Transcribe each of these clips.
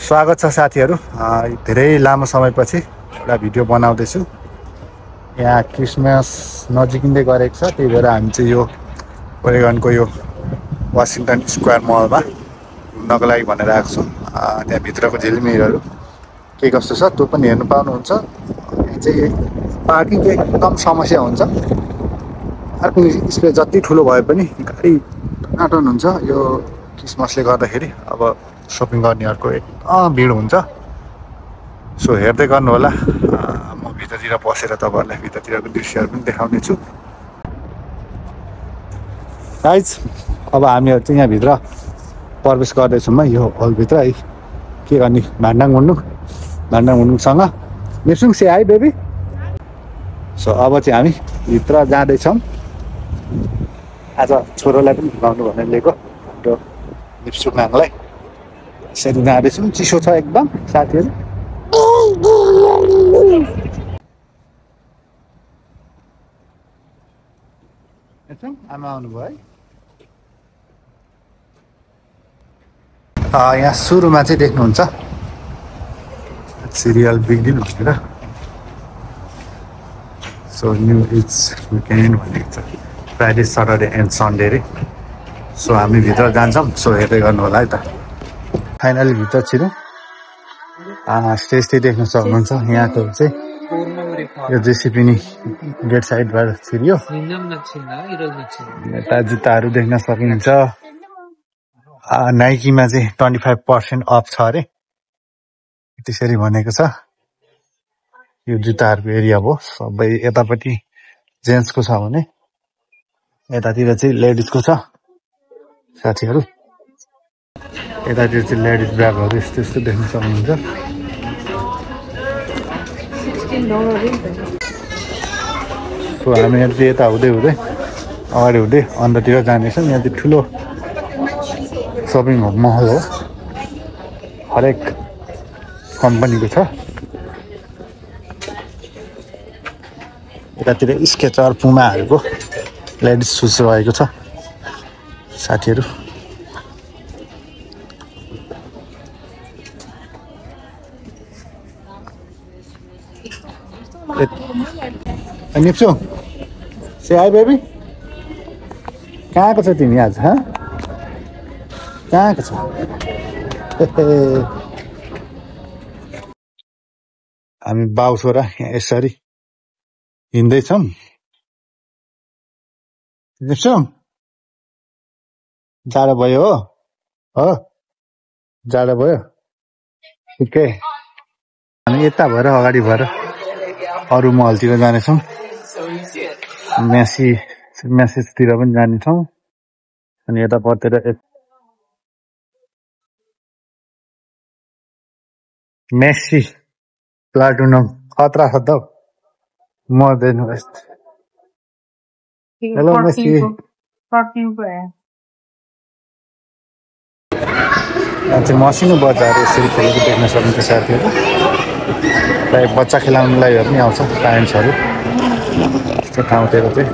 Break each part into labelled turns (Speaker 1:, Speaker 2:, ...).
Speaker 1: स्वागत छ साथीहरु धेरै लामो समयपछि एउटा भिडियो बनाउँदैछु। यहाँ क्रिसमस नजिकिँदै गरेको छ, त्यही भएर हामी चाहिँ यो ओरेगनको यो वाशिंटन स्क्वायर मलमा घुम्नको लागि भनेर आएको छौँ। त्यहाँ भित्रको झिलिमिलीहरु के कस्तो छ त्यो पनि हेर्न पाउनुहुन्छ। यहाँ चाहिँ पार्किङको एकदम समस्या हुन्छ। पार्किङ स्पेस जति ठुलो भए पनि गाडी टनाटन हुन्छ। यो क्रिसमसले गर्दाखेरि अब शपिङ गर्नेहरुको एकदम भिड हुन्छ। सो हेर्दै गर्नु होला। म भित्रतिर पसेर तपाईहरुलाई भित्रतिरको दृश्यहरु पनि देखाउने छु। गाइज अब हामीहरु चाहिँ यहाँ भित्र प्रवेश गर्दै छौँ। यो हल भित्र है के गर्ने भान्डाङ मुन्नुसँग निप्सुङ से हाई बेबी। सो अब चाहिँ हामी भित्र जाँदै छौँ। आज छोरोलाई पनि घुमाउनु भनेर लिएको हाम्रो निप्सुङ नाङलाई। यसरी जाँदैछौँ। चिसो छ एकदम साथीहरु। आमा आउनुभयो है। यहाँ सुरुमा चाहिँ देख्नुहुन्छ सिरियल बिग डिल भनेर। सो न्यू इज विकेन्ड भनेको छ, फ्राइडे सटरडे एन्ड सन्डे रे। सो हामी भित्र जान्छौँ। सो हेर्दै गर्नु होला है त। फाइनली भित्र छिरौँ। स्टेज चाहिँ देख्न सक्नुहुन्छ। यहाँको चाहिँ यो जेसीपी नि गेट साइडबाट छिरियो। यता जुत्ताहरू देख्न सकिन्छ। नाइकीमा चाहिँ 25% अफ छ अरे, त्यसरी भनेको छ। यो जुत्ताहरूको एरिया हो सबै। यतापट्टि जेन्ट्सको छ भने यतातिर चाहिँ लेडिजको छ साथीहरु। यतातिर चाहिँ लेडिज ब्यागहरू यस्तो यस्तो देख्न सक्नुहुन्छ। सो हामीहरु चाहिँ यता हुँदै अगाडि हुँदै अन्डरतिर जानेछौँ। यहाँ चाहिँ ठुलो शपिङ महल हो, हरेक कम्पनीको छ। यतातिर स्केचर पुमाहरूको लेडिज सुज रहेको छ साथीहरु। निप्सुङ से हाई बेबी। कहाँको छ तिमी आज? कहाँको छ? हामी बाउ छोरा यहाँ यसरी हिँड्दैछौँ। निप्सुङ जाडो भयो हो? जाडो भयो ठिकै। हामी यता भएर अगाडि भएर अरू महलतिर जानेछौँ। मेसेजतिर पनि जानेछौँ। अनि यता पर्तिर मेसी प्लाटुनम खतरा छ त। मर्दैन यस्तो। Hello Messi. यहाँ चाहिँ मसिनो बच्चाहरू यसरी खेलेको देख्न सकिन्छ साथीहरु। प्राय बच्चा खेलाउनुलाई पनि आउँछ प्यारेन्ट्सहरू। त्यस्तो ठाउँतिर चाहिँ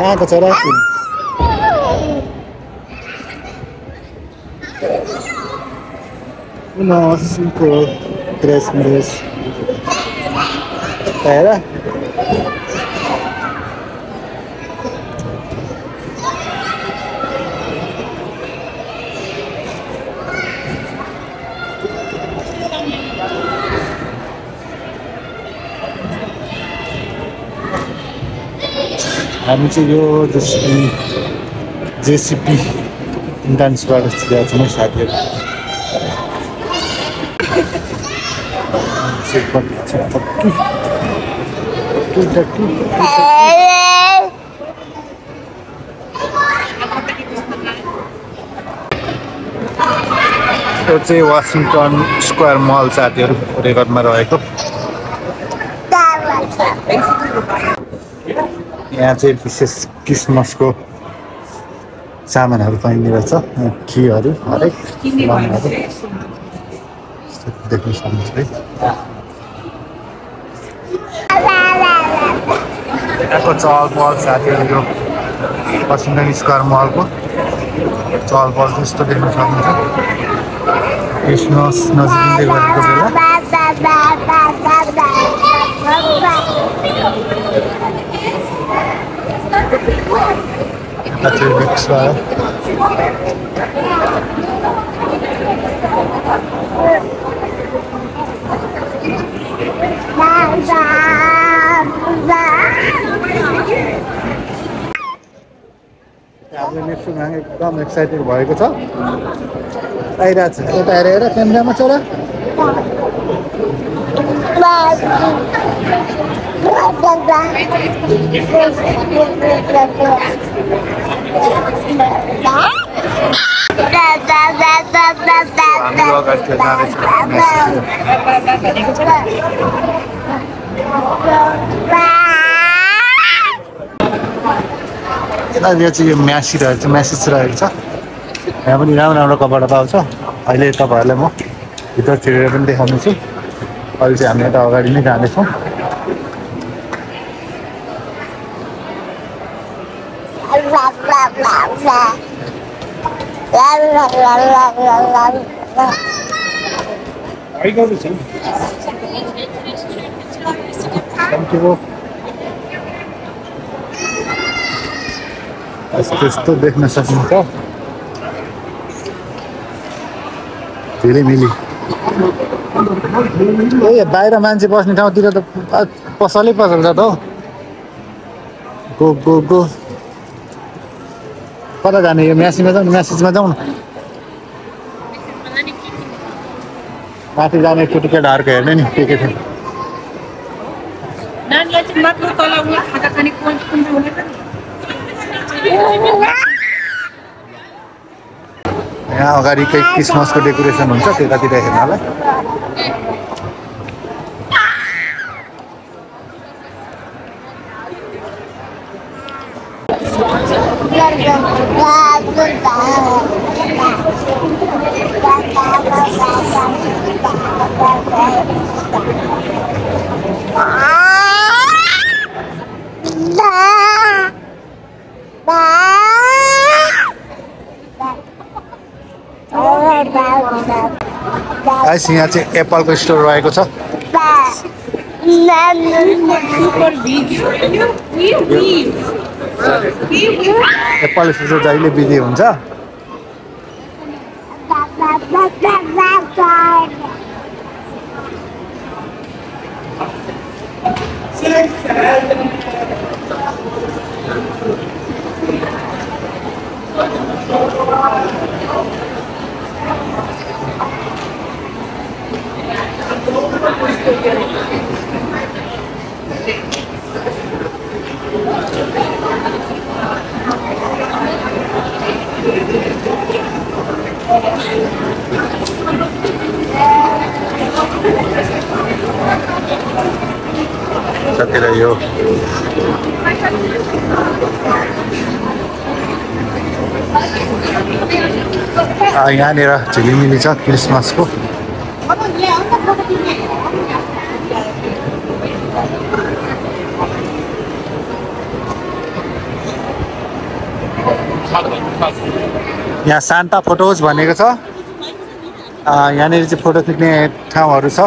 Speaker 1: कहाँको छोरा? मसिनको ड्रेस हेर। हामी चाहिँ यो जेसीपी डान्सबाट गएको छौँ साथीहरु। यो चाहिँ वाशिंटन स्क्वायर मल साथीहरु ओरेगनमा रहेको। यहाँ चाहिँ विशेष क्रिसमसको सामानहरू पाइने रहेछ खीहरू हरेक सामानहरू देख्न सक्नुहुन्छ है यहाँको चहल पहल साथीहरू यो वासिङटन स्क्वायर मलको चहल पहल त्यस्तो देख्न सक्नुहुन्छ क्रिसमस नजिकै गरेको बेला एकदम एक्साइटेड भएको छ आइरहेछ यता हेरेर क्यामेरामा छोरा यो चाहिँ यो म्यासिज रहेको छ यहाँ पनि राम्रो राम्रो कपडा पाउँछ अहिले तपाईँहरूलाई म भित्र छिरेर पनि देखाउनेछु अहिले चाहिँ हामी यता अगाडि नै जाँदैछौँ त्यस्तो देख्न सकिन्छ धेरै मिली ए बाहिर मान्छे बस्ने ठाउँतिर त पसलै पसल छ त हौ गो कता जाने यो म्यासेजमा जाउँ न माथि जाने केटाहरूको हेर्ने नि के छ यहाँ अगाडि केही क्रिसमसको डेकोरेसन हुन्छ त्यतातिर हेर्नलाई यहाँ चाहिँ एप्पलको स्टोर रहेको छ एप्पल स्टोर जहिले बिजी हुन्छ साथीहरु यो यहाँनिर झिलिमिली छ क्रिसमसको यहाँ सान्ता फोटोज भनेको छ यहाँनिर चाहिँ फोटो खिच्ने ठाउँहरू छ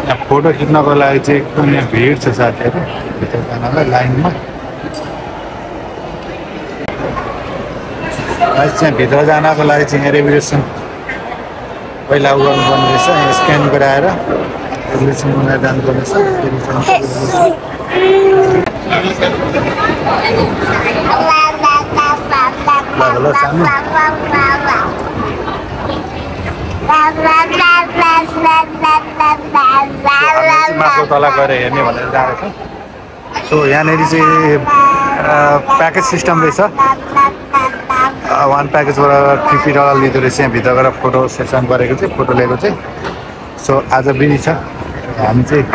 Speaker 1: यहाँ फोटो खिच्नको लागि चाहिँ एकदम यहाँ भिड छ साथीहरु भित्र जानलाई लाइनमा चाहिँ भित्र जानको लागि चाहिँ रेभुलेसन पहिला उ गर्नुपर्ने रहेछ यहाँ स्क्यान गराएर रेभुलेसन बनाएर जानुपर्ने छ ल सानो माथि तल गएर हेर्ने भनेर जाँदैछ। सो यहाँनिर चाहिँ प्याकेज सिस्टम रहेछ। वान प्याकेजबाट $50 लिँदो रहेछ। यहाँ भित्र गएर फोटो सेसन गरेको चाहिँ फोटो लिएको चाहिँ। सो आज बिजी छ हामी चाहिँ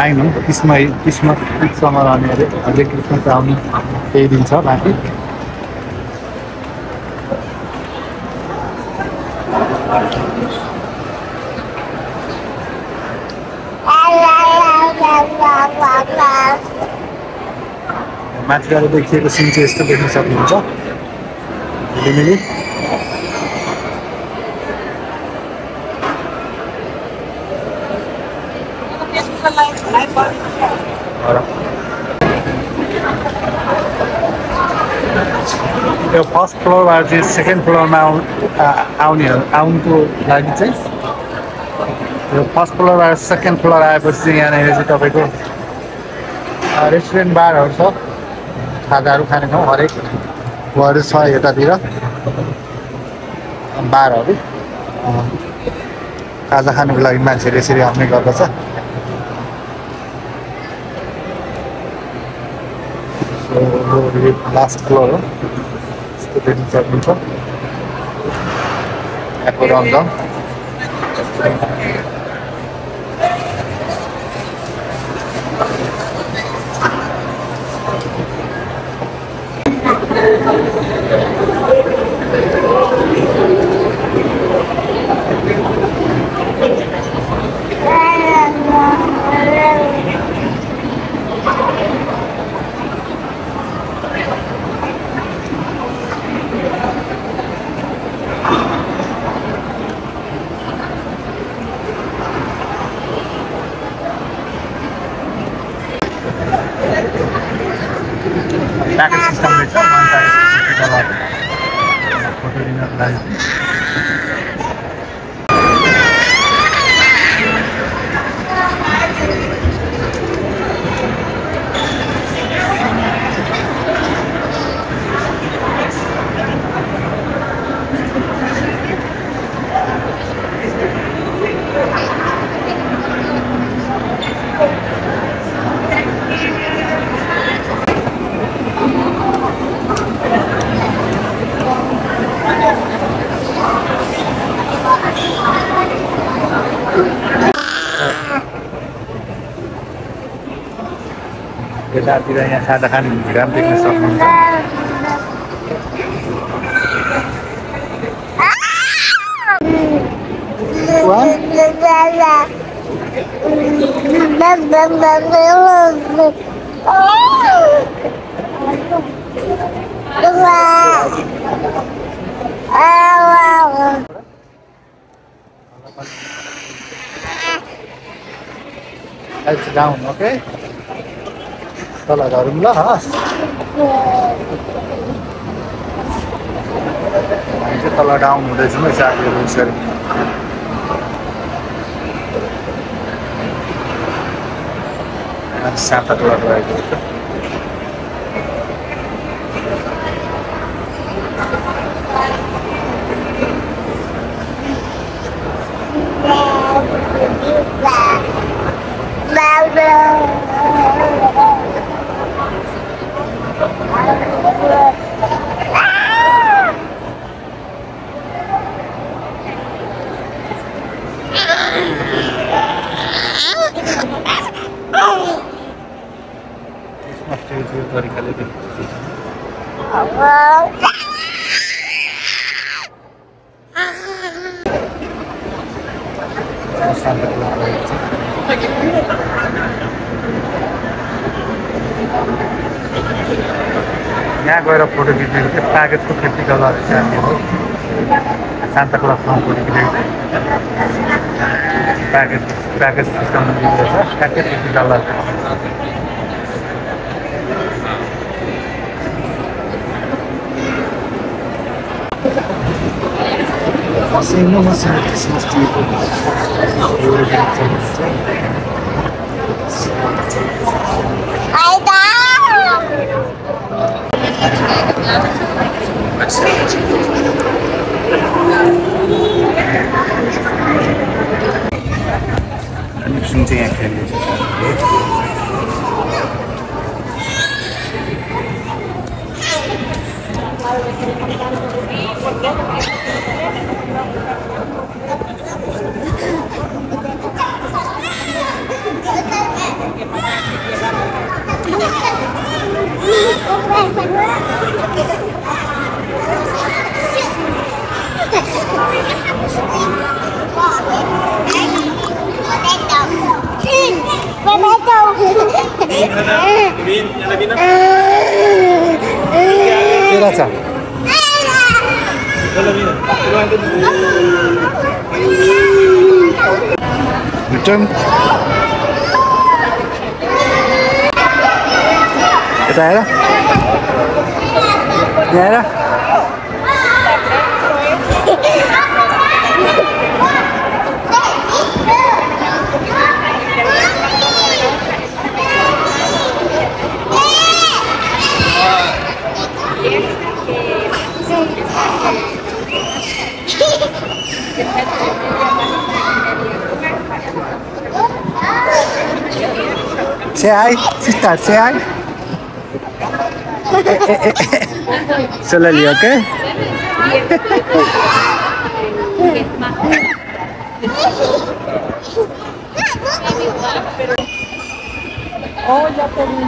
Speaker 1: आएनौँ। क्रिसमससम्म रहने अरे अझै क्रिसमस आउनु केही दिन छ बाँकी। माथिबाट देखिएको सिन चाहिँ यस्तो देख्न सक्नुहुन्छ। झिलिमिली यो फर्स्ट फ्लोरबाट चाहिँ सेकेन्ड फ्लोरमा आउनुको लागि चाहिँ यो फर्स्ट फ्लोरबाट सेकेन्ड फ्लोर आएपछि चाहिँ यहाँनिर चाहिँ तपाईँको रेस्टुरेन्ट बारहरू छ। खाजाहरू खाने ठाउँ हरेक घर छ यतातिर बारहरू। खाजा खानुको लागि मान्छेहरू यसरी आउने गर्दछ। लास्ट फ्लोर हो यस्तो देख्न सक्नुहुन्छ। यहाँको रमझम प्याकेज सिस्टम रहेछ। फोटो लिनको लागि यतातिर यहाँ खाजा खाने भिडियो पनि देख्न सक्नुहुन्छ। Let's down, okay? तल गरौँ ल हस्। हामी चाहिँ तल डाउन हुँदैछौँ है साथीहरू यसरी। साता क्लज रहेको छ। तरिकाले यहाँ गएर फोटो खिच्नेको चाहिँ प्याकेजको $50 चाहिँ सान्ता क्लज फोटो खिचेको प्याकेज सिस्टममा दिँदैछ। ट्याक्कै $50 मसिनो क्रिसमस ट्रीको चाहिँ यहाँ खेल्दैछ साथीहरू। Tira sa. Return. Kita ya. Ya. Say hi, sister, say hi. Slowly, okay?
Speaker 2: Oh, ya te vi.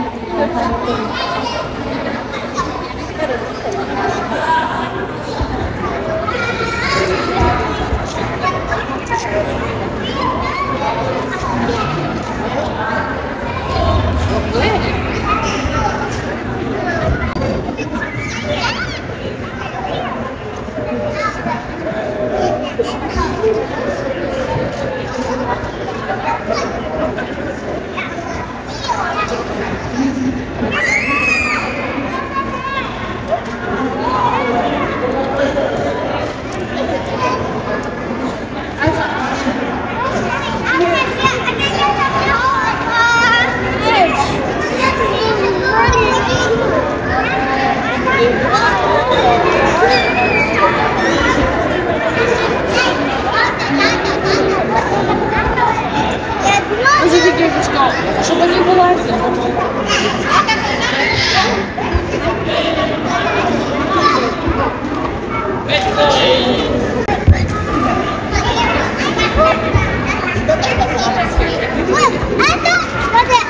Speaker 2: Żeby nie było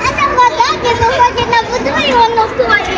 Speaker 2: это вода, где выходит на воду, и он на туалет.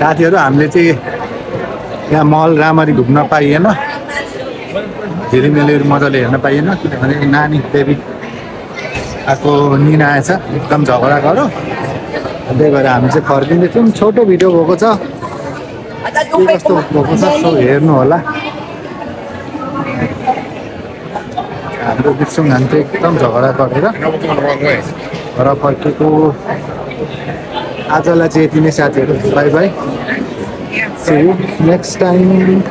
Speaker 1: साथीहरु हामीले चाहिँ यहाँ मल राम्ररी घुम्न पाइएन, झिलिमिलीहरु मजाले हेर्न पाइएन किनभने नानी बेबी आको निना आएछ, एकदम झगडा गर्यो। त्यही भएर हामी चाहिँ फर्किँदैछौँ। छोटो भिडियो भएको छ, के कस्तो भएको छ सो हेर्नु होला। हाम्रो बिर्सुङ हामी चाहिँ एकदम झगडा गरेर घर फर्केको। आजलाई चाहिँ यति नै साथीहरु, by by, see you next time।